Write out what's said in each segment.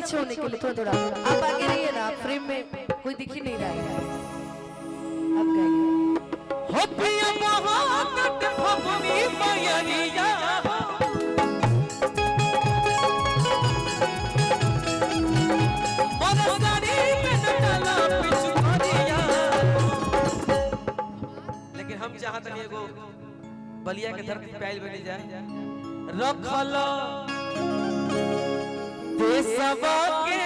पीछे होने के लिए थोड़ा थोड़ा आप आगे रहिए ना, फ्रेम में कोई दिख ही नहीं रहा है। आप गाइए। होती बहुत फगुनी बयरिया हम चाहत नहीं एगो बलिया के धरती पे आइल बनी जाए रखल देशवा के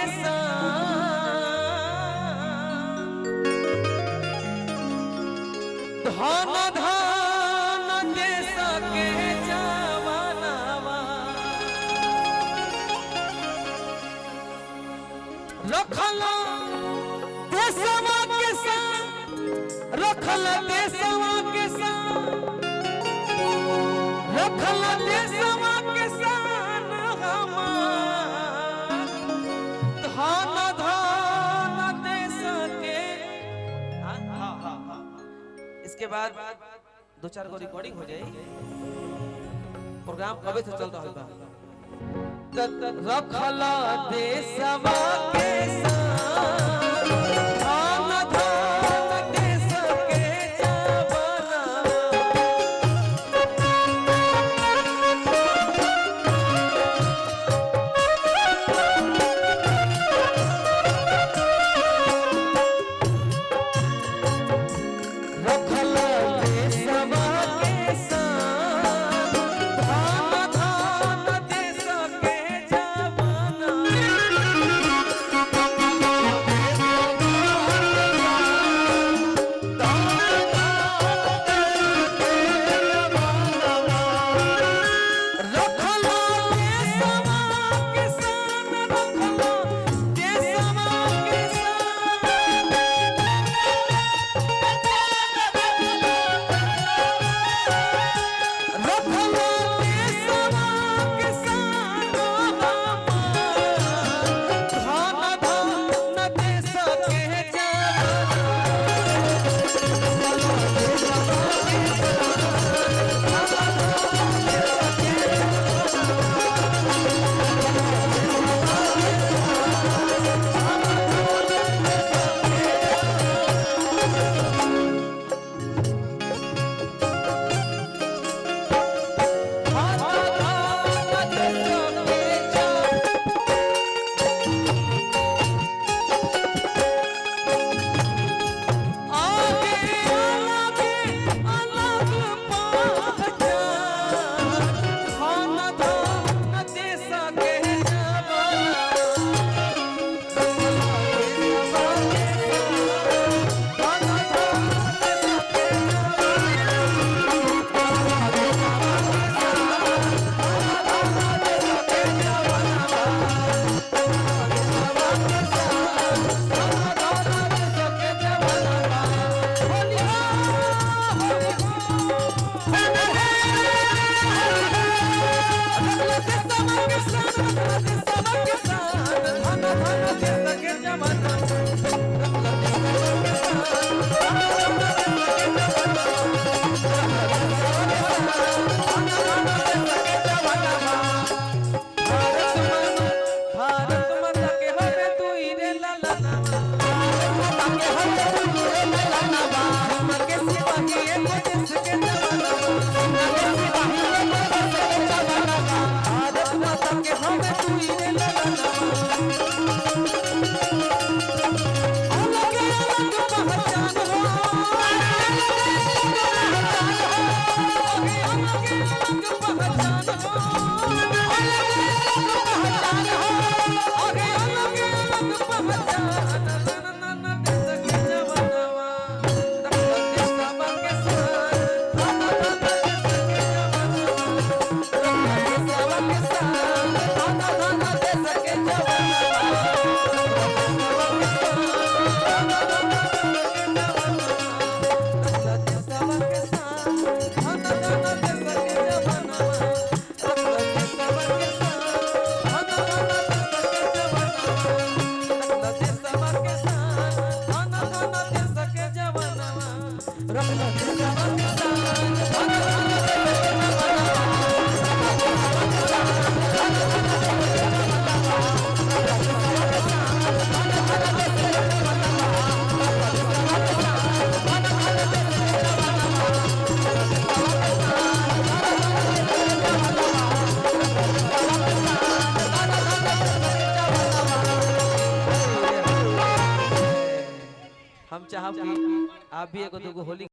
धन धन देश के जवानवा रखल देशवा के रखल देशवा के रखल देशवा के सान हमार धन धन देश के। इसके बाद दो चार गो रिकॉर्डिंग हो जाए, प्रोग्राम कबे से चल रहा है। रखल देशवा के चाहब कि आप भी एगो दूगो होली